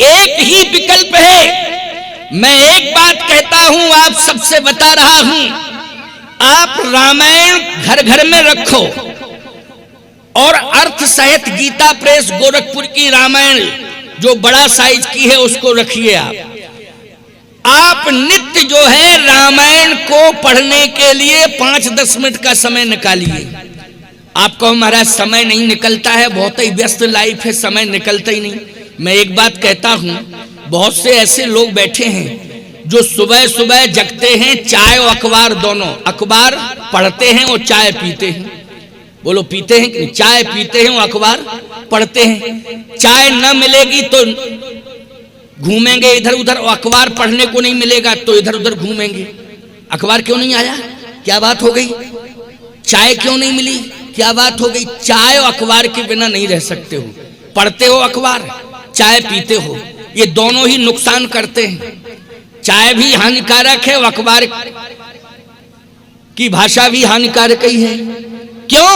एक ही विकल्प है। मैं एक बात कहता हूं, आप सबसे बता रहा हूं, आप रामायण घर घर में रखो और अर्थ सहित गीता प्रेस गोरखपुर की रामायण जो बड़ा साइज की है उसको रखिए। आप नित्य जो है रामायण को पढ़ने के लिए 5-10 मिनट का समय निकालिए। आपको हमारा समय नहीं निकलता है, बहुत ही व्यस्त लाइफ है, समय निकलता ही नहीं। मैं एक बात कहता हूं, बहुत से ऐसे लोग बैठे हैं जो सुबह सुबह जगते हैं, चाय और अखबार दोनों, अखबार पढ़ते हैं और चाय पीते हैं। बोलो पीते हैं कि चाय पीते हैं और अखबार पढ़ते हैं। चाय न मिलेगी तो घूमेंगे इधर उधर, और अखबार पढ़ने को नहीं मिलेगा तो इधर उधर घूमेंगे। अखबार क्यों नहीं आया, क्या बात हो गई? चाय क्यों नहीं मिली, क्या बात हो गई? चाय और अखबार के बिना नहीं रह सकते हो। पढ़ते हो अखबार, चाय पीते हो, ये दोनों ही नुकसान करते हैं। चाय भी हानिकारक है और अखबार की भाषा भी हानिकारक ही है। क्यों?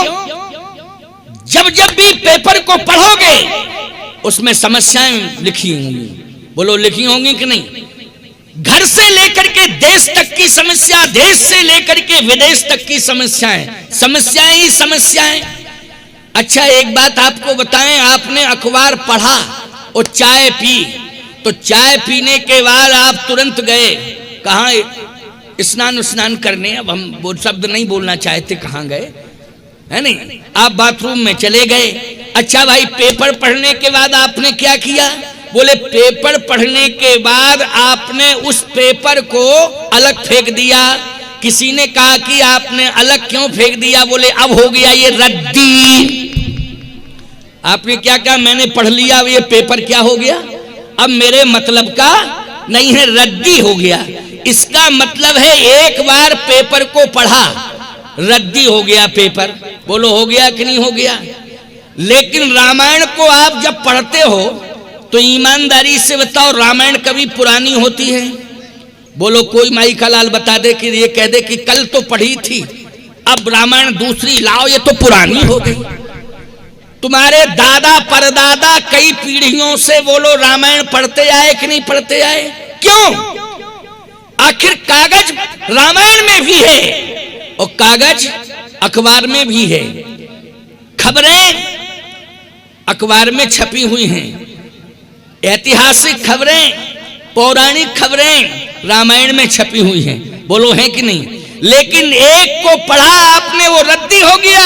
जब जब भी पेपर को पढ़ोगे उसमें समस्याएं लिखी होंगी। बोलो लिखी होंगी कि नहीं? घर से लेकर के देश तक की समस्या, देश से लेकर के विदेश तक की समस्याएं, समस्याएं ही समस्याएं। अच्छा एक बात आपको बताएं, आपने अखबार पढ़ा और चाय पी, तो चाय पीने के बाद आप तुरंत गए कहाँ? स्नान करने। अब हम वो शब्द नहीं बोलना चाहते, कहाँ गए है नहीं, आप बाथरूम में चले गए। अच्छा भाई, पेपर पढ़ने के बाद आपने क्या किया? बोले पेपर पढ़ने के बाद आपने उस पेपर को अलग फेंक दिया। किसी ने कहा कि आपने अलग क्यों फेंक दिया? बोले अब हो गया ये रद्दी। आपने क्या कहा? मैंने पढ़ लिया, ये पेपर क्या हो गया, अब मेरे मतलब का नहीं है, रद्दी हो गया। इसका मतलब है एक बार पेपर को पढ़ा, रद्दी हो गया पेपर। बोलो हो गया कि नहीं हो गया? लेकिन रामायण को आप जब पढ़ते हो तो ईमानदारी से बताओ, रामायण कभी पुरानी होती है? बोलो कोई माई का लाल बता दे कि ये कह दे कि कल तो पढ़ी थी, अब रामायण दूसरी लाओ, ये तो पुरानी हो गई। तुम्हारे दादा परदादा कई पीढ़ियों से बोलो रामायण पढ़ते आए कि नहीं पढ़ते आए? क्यों? आखिर कागज रामायण में भी है और कागज अखबार में भी है। खबरें अखबार में छपी हुई हैं, ऐतिहासिक खबरें, पौराणिक खबरें रामायण में छपी हुई हैं। बोलो है कि नहीं? लेकिन एक को पढ़ा आपने, वो रद्दी हो गया,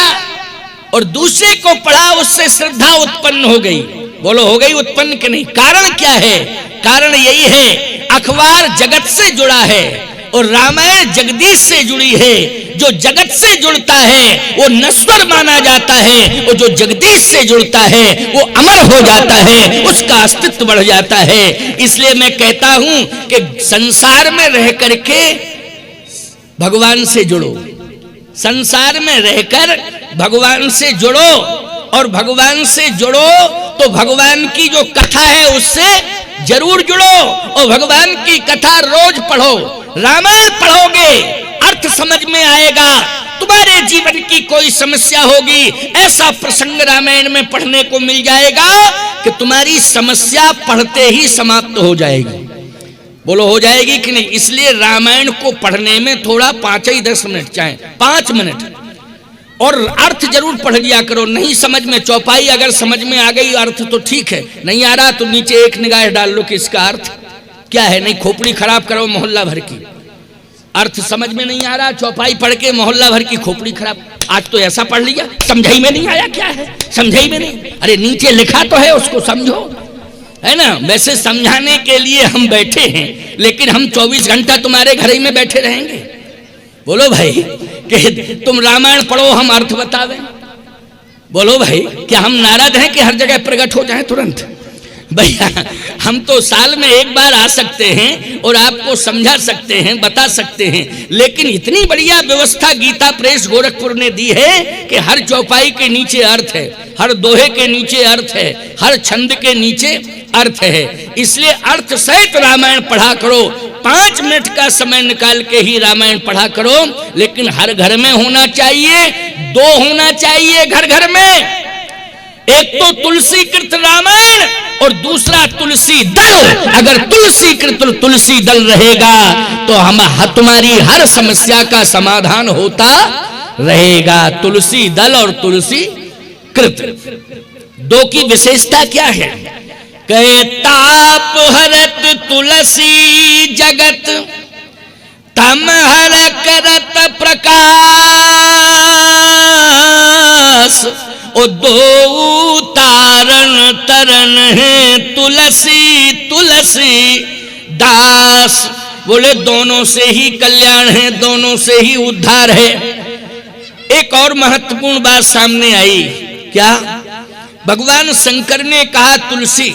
और दूसरे को पढ़ा, उससे श्रद्धा उत्पन्न हो गई। बोलो हो गई उत्पन्न कि नहीं? कारण क्या है? कारण यही है, अखबार जगत से जुड़ा है और रामायण जगदीश से जुड़ी है। जो जगत से जुड़ता है वो नश्वर माना जाता है, और जो जगदीश से जुड़ता है वो अमर हो जाता है, उसका अस्तित्व बढ़ जाता है। इसलिए मैं कहता हूं कि संसार में रह करके भगवान से जुड़ो, संसार में रहकर भगवान से जुड़ो, और भगवान से जुड़ो तो भगवान की जो कथा है उससे जरूर जुड़ो, और भगवान की कथा रोज पढ़ो। रामायण पढ़ोगे अर्थ समझ में आएगा, तुम्हारे जीवन की कोई समस्या होगी, ऐसा प्रसंग रामायण में पढ़ने को मिल जाएगा कि तुम्हारी समस्या पढ़ते ही समाप्त हो जाएगी। बोलो हो जाएगी कि नहीं? इसलिए रामायण को पढ़ने में थोड़ा 5-10 मिनट, चाहे 5 मिनट, और अर्थ जरूर पढ़ लिया करो। नहीं समझ में, चौपाई अगर समझ में आ गई अर्थ तो ठीक है, नहीं आ रहा तो नीचे एक निगाह डाल लो कि इसका अर्थ क्या है। नहीं खोपड़ी खराब करो मोहल्ला भर की, अर्थ समझ में नहीं आ रहा, चौपाई पढ़ के मोहल्ला भर की खोपड़ी खराब। आज तो ऐसा पढ़ लिया, समझाई में नहीं आया, क्या है समझाई में नहीं? अरे नीचे लिखा तो है, उसको समझो, है ना। वैसे समझाने के लिए हम बैठे हैं, लेकिन हम 24 घंटा तुम्हारे घर ही में बैठे रहेंगे? बोलो भाई कि तुम रामायण पढ़ो, हम अर्थ बतावें? बोलो भाई, क्या हम नारद हैं कि हर जगह प्रकट हो जाए तुरंत? भैया हम तो साल में एक बार आ सकते हैं और आपको समझा सकते हैं, बता सकते हैं, लेकिन इतनी बढ़िया व्यवस्था गीता प्रेस गोरखपुर ने दी है कि हर चौपाई के नीचे अर्थ है, हर दोहे के नीचे अर्थ है, हर छंद के नीचे अर्थ है। इसलिए अर्थ सहित रामायण पढ़ा करो। 5 मिनट का समय निकाल के ही रामायण पढ़ा करो, लेकिन हर घर में होना चाहिए, 2 होना चाहिए घर घर में। एक तो तुलसी कृत रामायण और दूसरा तुलसी दल। अगर तुलसी दल रहेगा तो हम तुम्हारी हर समस्या का समाधान होता रहेगा। तुलसी दल और तुलसी कृत, दो की विशेषता क्या है? कहे ताप हरत तुलसी जगत, तम हर करत प्रकाश। ओ दो तारण तरन है तुलसी तुलसी दास। बोले दोनों से ही कल्याण है, दोनों से ही उद्धार है। एक और महत्वपूर्ण बात सामने आई, क्या? भगवान शंकर ने कहा तुलसी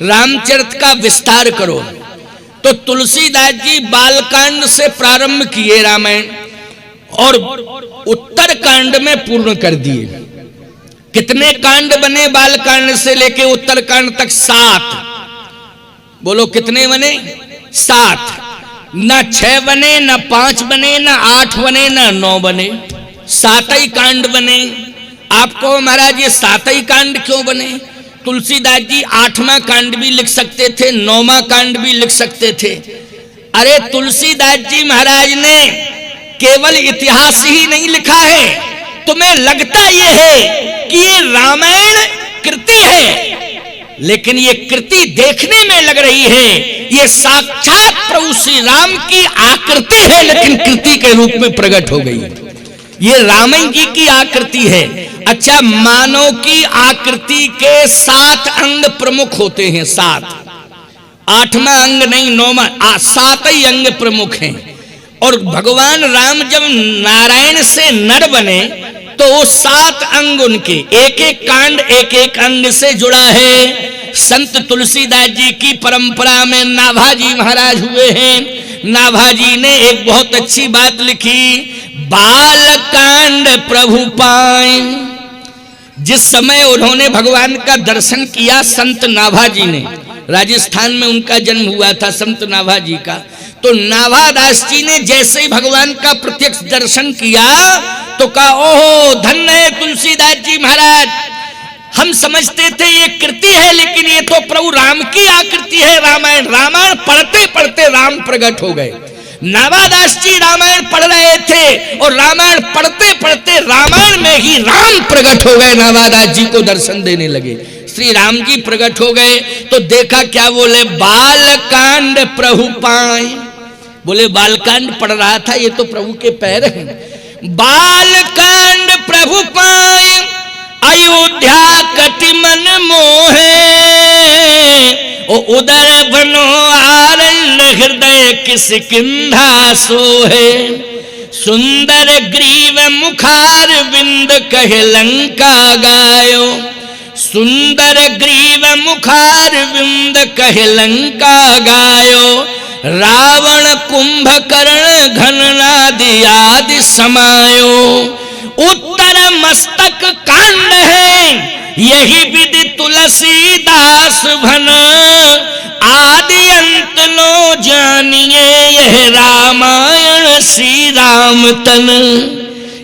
रामचरित का विस्तार करो, तो तुलसीदास जी बालकांड से प्रारंभ किए रामायण और उत्तर कांड में पूर्ण कर दिए। कितने कांड बने बालकांड से लेके उत्तर कांड तक? 7। बोलो कितने बने? 7। ना 6 बने, ना 5 बने, ना 8 बने, ना 9 बने, 7 ही कांड बने। आपको महाराज ये 7 ही कांड क्यों बने? तुलसीदास जी 8वां कांड भी लिख सकते थे, 9वां कांड भी लिख सकते थे। अरे तुलसीदास जी महाराज ने केवल इतिहास ही नहीं लिखा है। तुम्हें लगता ये है कि ये रामायण कृति है, लेकिन ये कृति देखने में लग रही है ये साक्षात प्रभु श्री राम की आकृति है, लेकिन कृति के रूप में प्रकट हो गई। ये रामायण जी की आकृति है। अच्छा, मानव की आकृति के 7 अंग प्रमुख होते हैं, 7। 8वां अंग नहीं, 9वां, 7 ही अंग प्रमुख हैं। और भगवान राम जब नारायण से नर बने तो वो 7 अंग उनके, एक एक कांड एक एक अंग से जुड़ा है। संत तुलसीदास जी की परंपरा में नाभाजी महाराज हुए हैं। नाभाजी ने एक बहुत अच्छी बात लिखी, बालकांड प्रभु पाए। जिस समय उन्होंने भगवान का दर्शन किया संत नाभाजी ने, राजस्थान में उनका जन्म हुआ था संत नाभाजी का, तो नाभादास जी ने जैसे ही भगवान का प्रत्यक्ष दर्शन किया तो कहा, ओहो धन्य है तुलसीदास जी महाराज, हम समझते थे ये कृति है, लेकिन ये तो प्रभु राम की आकृति है। रामायण रामायण पढ़ते पढ़ते राम प्रकट हो गए। नाभादास जी रामायण पढ़ रहे थे और रामायण पढ़ते पढ़ते रामायण में ही राम प्रकट हो गए। नाभादास जी को दर्शन देने लगे, श्री राम जी प्रकट हो गए। तो देखा क्या? बोले बालकांड प्रभु पाए। बोले बालकांड पढ़ रहा था, ये तो प्रभु के पैर हैं। बालकांड प्रभु पाए, अयोध्या कटि मन मोहे। ओ उदर बनो आरण्य हृदय किसकिंधा सोहे। सुंदर ग्रीव मुखार बिंद कहे लंका गायो। सुंदर ग्रीव मुखार बिंद कहे लंका गायो। रावण कुंभकर्ण घननादि आदि समायो। उत्तर मस्तक कांड है यही विधि तुलसीदास भन। आदि अंत लो जानिए यह रामायण श्री राम तन।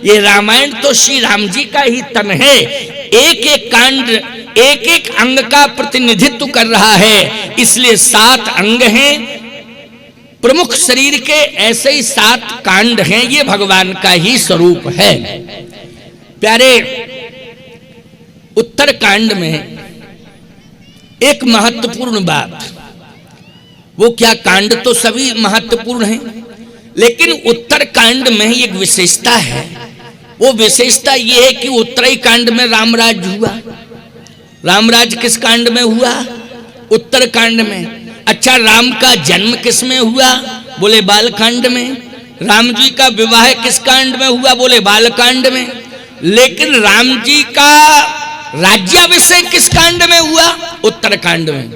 ये रामायण तो श्री राम जी का ही तन है। एक एक कांड एक एक अंग का प्रतिनिधित्व कर रहा है, इसलिए 7 अंग हैं प्रमुख शरीर के, ऐसे ही 7 कांड हैं। ये भगवान का ही स्वरूप है। प्यारे, उत्तर कांड में एक महत्वपूर्ण बात, वो क्या? कांड तो सभी महत्वपूर्ण हैं, लेकिन उत्तर कांड में एक विशेषता है। वो विशेषता ये है कि उत्तरी कांड में रामराज हुआ। रामराज किस कांड में हुआ? उत्तर कांड में। अच्छा, राम का जन्म किस में हुआ? बोले बालकांड में। राम जी का विवाह किस कांड में हुआ? बोले बालकांड में। लेकिन राम जी का राज्याभिषेक किस कांड में हुआ? उत्तर कांड में।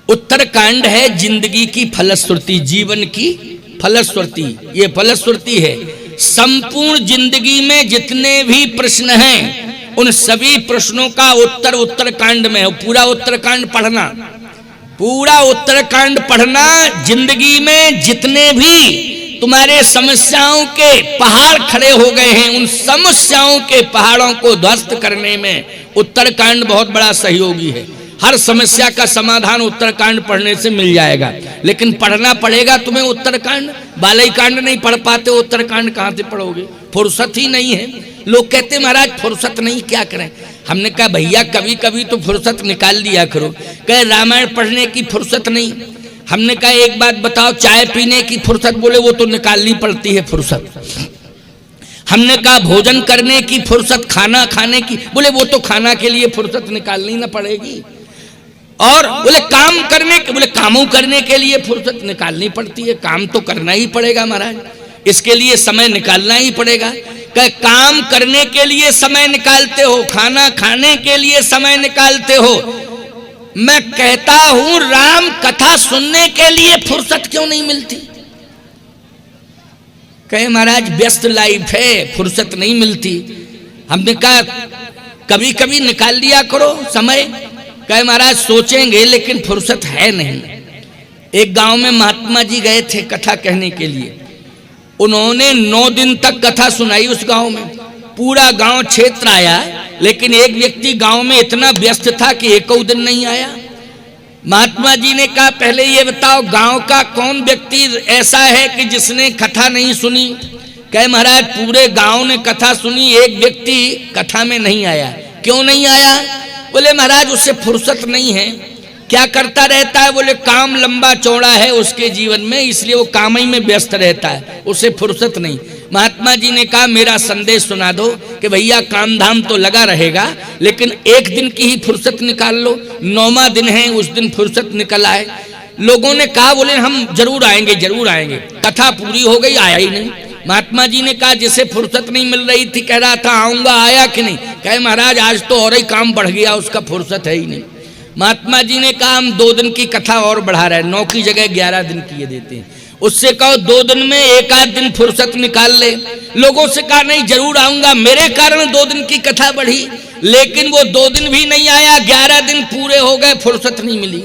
उत्तर कांड है जिंदगी की फलश्रुति, जीवन की फलश्रुति। ये फलश्रुति है। संपूर्ण जिंदगी में जितने भी प्रश्न हैं उन सभी प्रश्नों का उत्तर उत्तर कांड में है। पूरा उत्तरकांड पढ़ना, पूरा उत्तरकांड पढ़ना। जिंदगी में जितने भी तुम्हारे समस्याओं के पहाड़ खड़े हो गए हैं, उन समस्याओं के पहाड़ों को ध्वस्त करने में उत्तरकांड बहुत बड़ा सहयोगी है। हर समस्या का समाधान उत्तरकांड पढ़ने से मिल जाएगा। लेकिन पढ़ना पड़ेगा तुम्हें उत्तरकांड, बालई कांड नहीं पढ़ पाते, उत्तरकांड कहाँ से पढ़ोगे? फुर्सत ही नहीं है। लोग कहते महाराज फुर्सत नहीं, क्या करें? हमने कहा भैया कभी कभी तो फुर्सत निकाल लिया करो। कहे रामायण पढ़ने की फुर्सत नहीं। हमने कहा एक बात बताओ, चाय पीने की फुर्सत? बोले वो तो निकालनी पड़ती है फुर्सत। हमने कहा भोजन करने की फुर्सत, खाना खाने की? बोले वो तो खाना के लिए फुर्सत निकालनी ना पड़ेगी। और बोले काम करने के, बोले कामों करने के लिए फुर्सत निकालनी पड़ती है। काम तो करना ही पड़ेगा महाराज, इसके लिए समय निकालना ही पड़ेगा। कहे काम करने के लिए समय निकालते हो, खाना खाने के लिए समय निकालते हो। मैं कहता हूं राम कथा सुनने के लिए फुर्सत क्यों नहीं मिलती? कहे महाराज व्यस्त लाइफ है, फुर्सत नहीं मिलती। हमने कहा कभी कभी निकाल लिया करो समय। कहे महाराज सोचेंगे लेकिन फुर्सत है नहीं। एक गांव में महात्मा जी गए थे कथा कहने के लिए। उन्होंने 9 दिन तक कथा सुनाई उस गांव में। पूरा गांव क्षेत्र आया, लेकिन एक व्यक्ति गांव में इतना व्यस्त था कि एक दिन नहीं आया। महात्मा जी ने कहा पहले ये बताओ गांव का कौन व्यक्ति ऐसा है कि जिसने कथा नहीं सुनी? कहे महाराज पूरे गांव ने कथा सुनी, एक व्यक्ति कथा में नहीं आया। क्यों नहीं आया? बोले महाराज उससे फुर्सत नहीं है। क्या करता रहता है? बोले काम लंबा चौड़ा है उसके जीवन में, इसलिए वो काम ही में व्यस्त रहता है, उसे फुर्सत नहीं। महात्मा जी ने कहा मेरा संदेश सुना दो कि भैया काम धाम तो लगा रहेगा, लेकिन एक दिन की ही फुर्सत निकाल लो। 9वां दिन है, उस दिन फुर्सत निकल आए। लोगों ने कहा बोले हम जरूर आएंगे जरूर आएंगे। कथा पूरी हो गई, आया ही नहीं। महात्मा जी ने कहा जिसे फुर्सत नहीं मिल रही थी कह रहा था आऊंगा, आया कि नहीं? कहे महाराज आज तो और ही काम बढ़ गया, उसका फुर्सत है ही नहीं। महात्मा जी ने कहा हम 2 दिन की कथा और बढ़ा रहे हैं, 9 की जगह 11 दिन की ये देते हैं। उससे कहो 2 दिन में 1 दिन फुर्सत निकाल ले। लोगों से कहा नहीं जरूर आऊंगा, मेरे कारण 2 दिन की कथा बढ़ी, लेकिन वो 2 दिन भी नहीं आया, 11 दिन पूरे हो गए, फुर्सत नहीं मिली।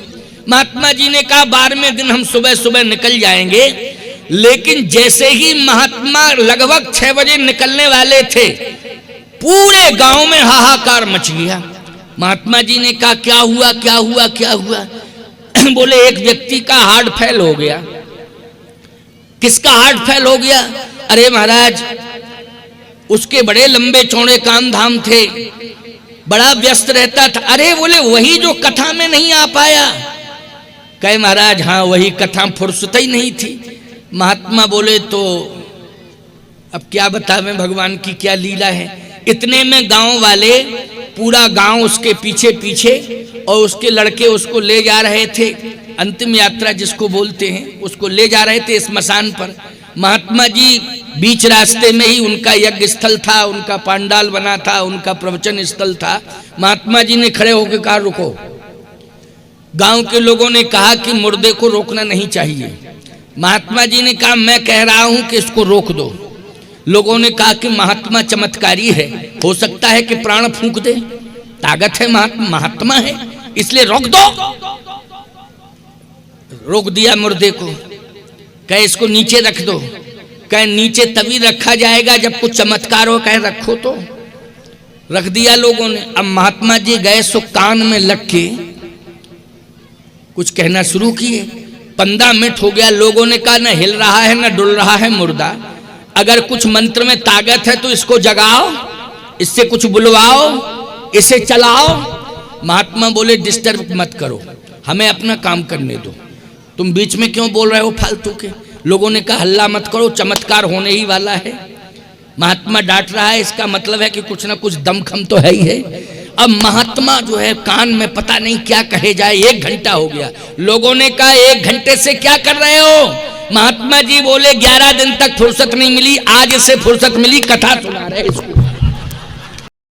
महात्मा जी ने कहा 12वें दिन हम सुबह सुबह निकल जाएंगे। लेकिन जैसे ही महात्मा लगभग 6 बजे निकलने वाले थे, पूरे गांव में हाहाकार मच गया। महात्मा जी ने कहा क्या हुआ क्या हुआ क्या हुआ? बोले एक व्यक्ति का हार्ट फेल हो गया। किसका हार्ट फेल हो गया? अरे महाराज उसके बड़े लंबे चौड़े काम धाम थे, बड़ा व्यस्त रहता था। अरे बोले वही जो कथा में नहीं आ पाया। कहे महाराज हाँ वही कथा, फुर्सत ही नहीं थी। महात्मा बोले तो अब क्या बतावें भगवान की क्या लीला है। इतने में गांव वाले, पूरा गांव उसके पीछे पीछे, और उसके लड़के उसको ले जा रहे थे, अंतिम यात्रा जिसको बोलते हैं, उसको ले जा रहे थे स्मशान पर। महात्मा जी बीच रास्ते में ही उनका यज्ञ स्थल था, उनका पांडाल बना था, उनका प्रवचन स्थल था। महात्मा जी ने खड़े होकर कहा रुको। गांव के लोगों ने कहा कि मुर्दे को रोकना नहीं चाहिए। महात्मा जी ने कहा मैं कह रहा हूं कि इसको रोक दो। लोगों ने कहा कि महात्मा चमत्कारी है, हो सकता है कि प्राण फूंक दे, ताकत है, महात्मा है, इसलिए रोक दो। रोक दिया मुर्दे को। कहे इसको नीचे रख दो। कहे नीचे तभी रखा जाएगा जब कुछ चमत्कार हो। कहे रखो तो। रख दिया लोगों ने। अब महात्मा जी गए सो कान में लग के कुछ कहना शुरू किए। 15 मिनट हो गया। लोगों ने कहा न हिल रहा है न डुल रहा है मुर्दा, अगर कुछ मंत्र में ताकत है तो इसको जगाओ, इससे कुछ बुलवाओ, इसे चलाओ। महात्मा बोले डिस्टर्ब मत करो, हमें अपना काम करने दो, तुम बीच में क्यों बोल रहे हो फालतू के। लोगों ने कहा हल्ला मत करो, चमत्कार होने ही वाला है। महात्मा डांट रहा है, इसका मतलब है कि कुछ ना कुछ दमखम तो है ही है। अब महात्मा जो है कान में पता नहीं क्या कहे जाए। 1 घंटा हो गया। लोगों ने कहा 1 घंटे से क्या कर रहे हो? महात्मा जी बोले 11 दिन तक फुर्सत नहीं मिली, आज इसे फुर्सत मिली, कथा सुना रहे इसको।